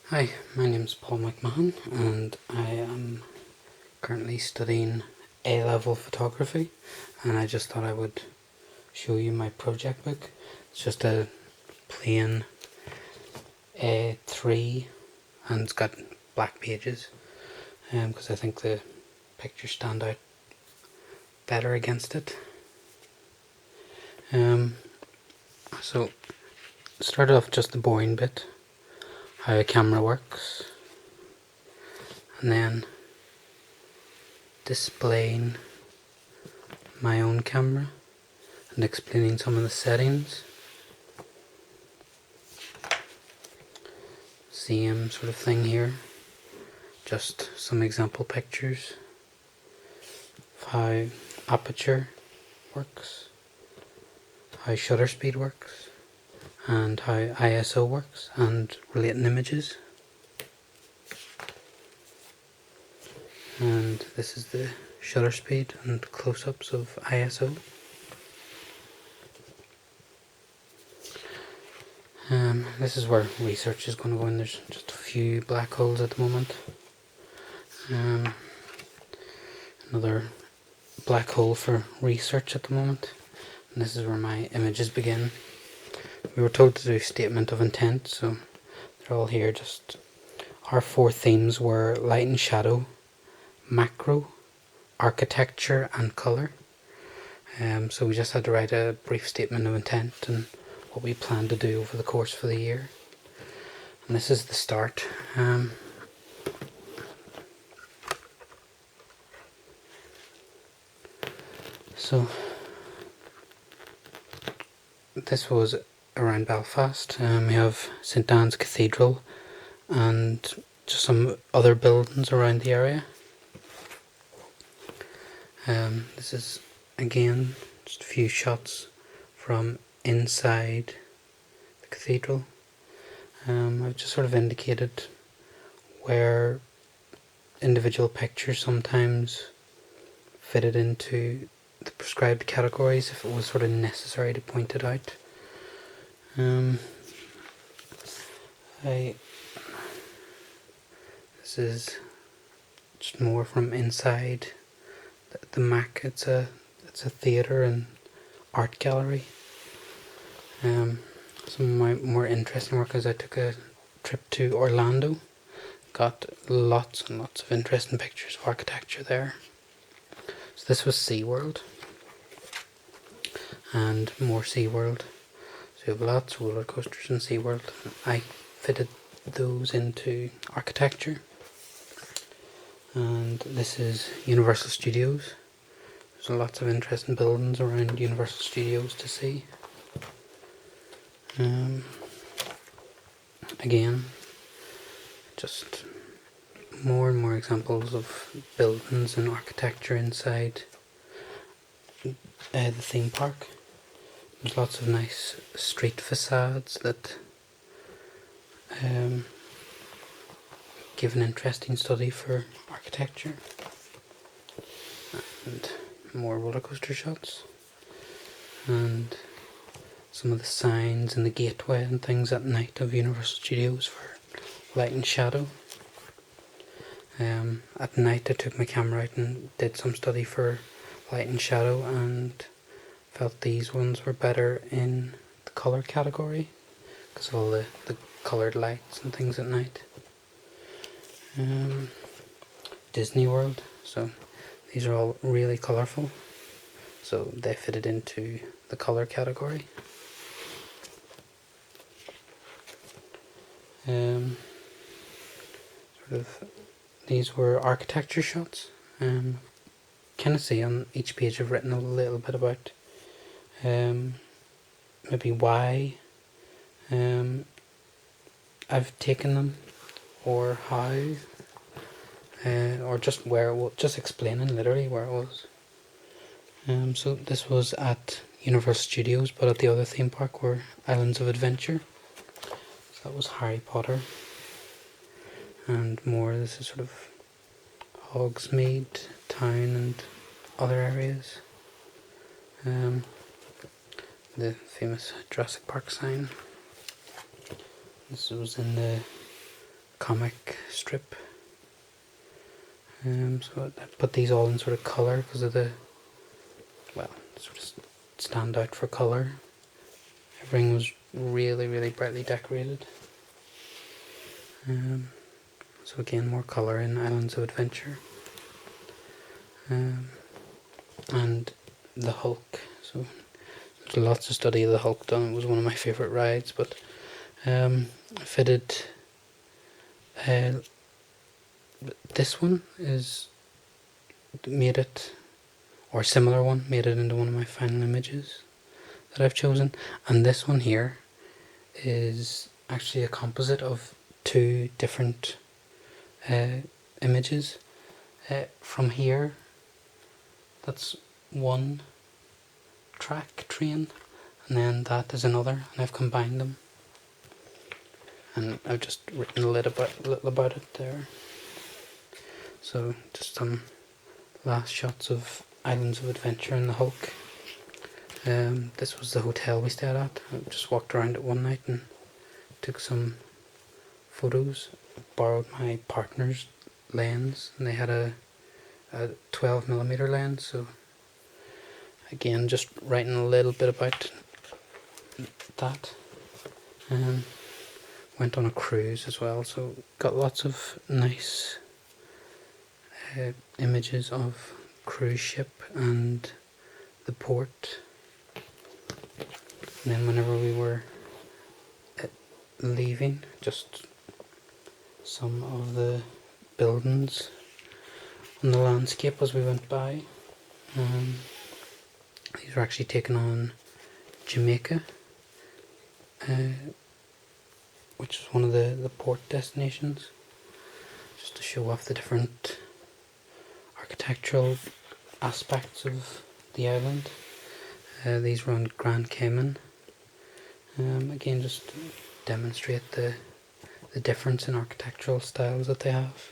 Hi, my name's Paul McMahon and I am currently studying A-level photography, and I just thought I would show you my project book. It's just a plain A3 and it's got black pages because I think the pictures stand out better against it. So start off just the boring bit, how a camera works, and then displaying my own camera and explaining some of the settings. Same sort of thing here, just some example pictures of how aperture works, how shutter speed works, and how ISO works, and relating images. And this is the shutter speed and close-ups of ISO. This is where research is going to go in. There's just a few black holes at the moment. Another black hole for research at the moment. And this is where my images begin. We were told to do statement of intent, so they're all here. Just our four themes were light and shadow, macro, architecture, and colour. So we just had to write a brief statement of intent and what we plan to do over the course for the year. And this is the start. So this was around Belfast. We have St Anne's Cathedral and just some other buildings around the area. This is again just a few shots from inside the cathedral. I've just sort of indicated where individual pictures sometimes fitted into the prescribed categories if it was sort of necessary to point it out. This is just more from inside the Mac. It's a theatre and art gallery. Some of my more interesting work is I took a trip to Orlando. Got lots and lots of interesting pictures of architecture there. So this was SeaWorld and more SeaWorld. So you have lots of roller coasters in SeaWorld. I fitted those into architecture. And this is Universal Studios. There's lots of interesting buildings around Universal Studios to see. Again, just more and more examples of buildings and architecture inside the theme park. There's lots of nice street facades that give an interesting study for architecture. And more roller coaster shots. And some of the signs in the gateway and things at night of Universal Studios for light and shadow. At night I took my camera out and did some study for light and shadow, and felt these ones were better in the colour category because of all the coloured lights and things at night. Disney World, so these are all really colourful, so they fitted into the colour category. These were architecture shots. Kind of see on each page I've written a little bit about maybe why I've taken them, or how, or just where it was, just explaining literally where it was. So this was at Universal Studios, but at the other theme park were Islands of Adventure. So that was Harry Potter and more. This is sort of Hogsmeade town and other areas. The famous Jurassic Park sign. This was in the comic strip. So I put these all in sort of colour because of the, well, sort of stand out for colour. Everything was really, really brightly decorated. So again, more colour in Islands of Adventure. And the Hulk. So there's lots of study of the Hulk done. It was one of my favourite rides, but I fitted this one is made it, or a similar one, made it into one of my final images that I've chosen. And this one here is actually a composite of two different images. From here, that's one track train, and then that is another, and I've combined them. And I've just written a little about it there. So just some last shots of Islands of Adventure and the Hulk. This was the hotel we stayed at. I just walked around it one night and took some photos. Borrowed my partner's lens, and they had a 12mm lens, so again just writing a little bit about that. Went on a cruise as well, so got lots of nice images of cruise ship and the port. And then whenever we were leaving, just some of the buildings on the landscape as we went by. These were actually taken on Jamaica, which is one of the port destinations, just to show off the different architectural aspects of the island. These were on Grand Cayman. Again, just to demonstrate the difference in architectural styles that they have.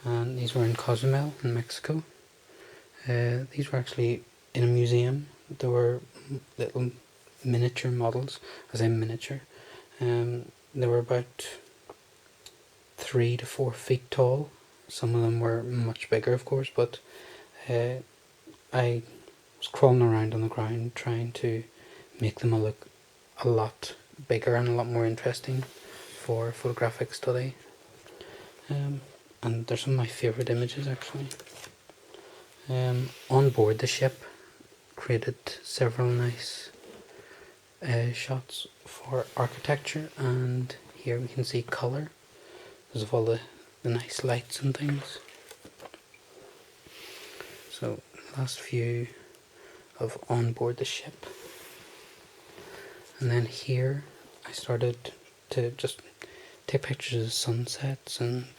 And these were in Cozumel in Mexico. These were actually in a museum. There were little miniature models, as in miniature. They were about 3 to 4 feet tall. Some of them were much bigger, of course, but I was crawling around on the ground trying to make them look a lot bigger and a lot more interesting for photographic study. And they're some of my favourite images, actually. On board the ship, created several nice shots for architecture, and here we can see colour because of all the nice lights and things. So last view of on board the ship. And then here I started to just take pictures of sunsets and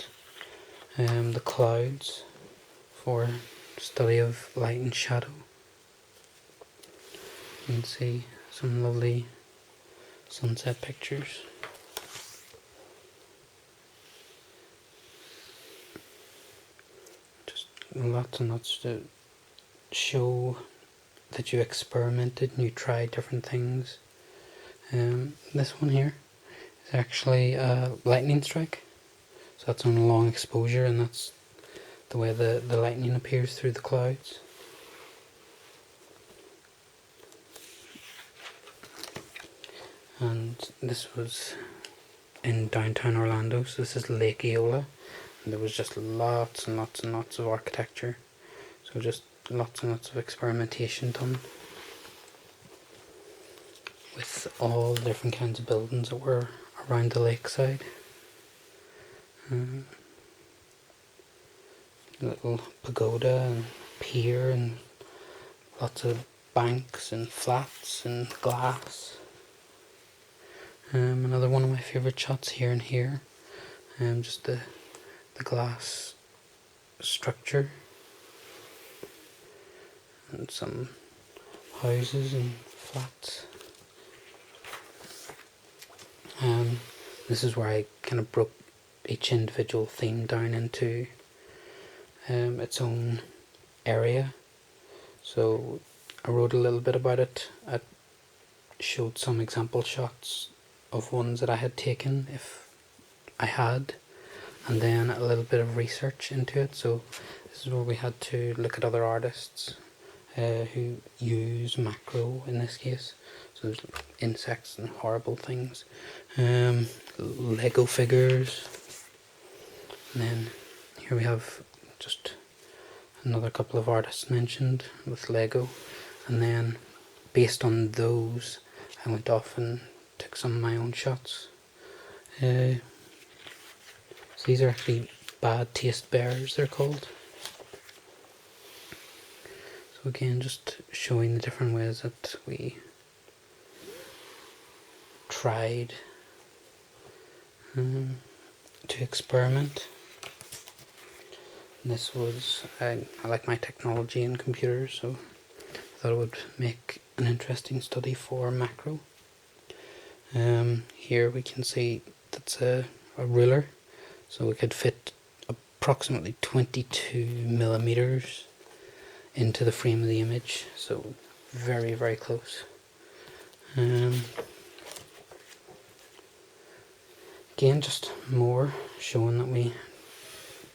the clouds for study of light and shadow. You can see some lovely sunset pictures. Just lots and lots to show that you experimented and you tried different things. This one here is actually a lightning strike. So that's on a long exposure, and that's the way the lightning appears through the clouds. And this was in downtown Orlando, so this is Lake Eola, and there was just lots and lots and lots of architecture, so just lots and lots of experimentation done with all the different kinds of buildings that were around the lakeside. Little pagoda and pier and lots of banks and flats and glass. Another one of my favourite shots here and here. Just the glass structure and some houses and flats. This is where I kind of broke each individual theme down into its own area. So I wrote a little bit about it. I showed some example shots of ones that I had taken, if I had, and then a little bit of research into it. So this is where we had to look at other artists who use macro in this case. So there's insects and horrible things, Lego figures, and then here we have just another couple of artists mentioned with Lego, and then based on those I went off and took some of my own shots. So these are actually bad taste bears, they're called. So again, just showing the different ways that we tried to experiment. And this was, I like my technology and computers, so I thought it would make an interesting study for macro. Here we can see that's a ruler, so we could fit approximately 22 millimeters into the frame of the image, so very, very close. Again, just more showing that we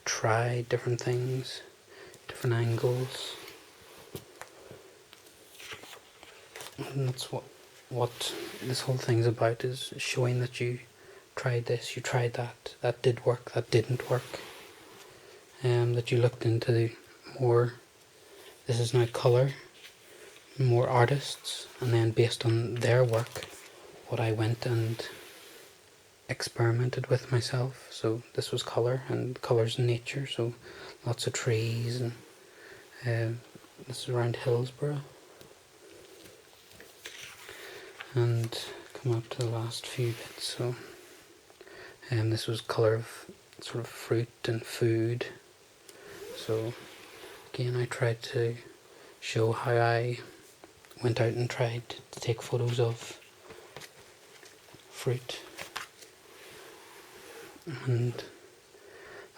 try different things, different angles, and that's what this whole thing's about, is showing that you tried this, you tried that, that did work, that didn't work, that you looked into the more, this is now colour, more artists, and then based on their work, what I went and experimented with myself. So this was colour, and colours in nature, so lots of trees, and this is around Hillsborough. And come up to the last few bits, so this was colour of sort of fruit and food. So again, I tried to show how I went out and tried to take photos of fruit. And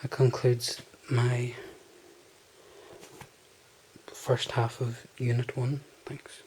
that concludes my first half of Unit 1. Thanks.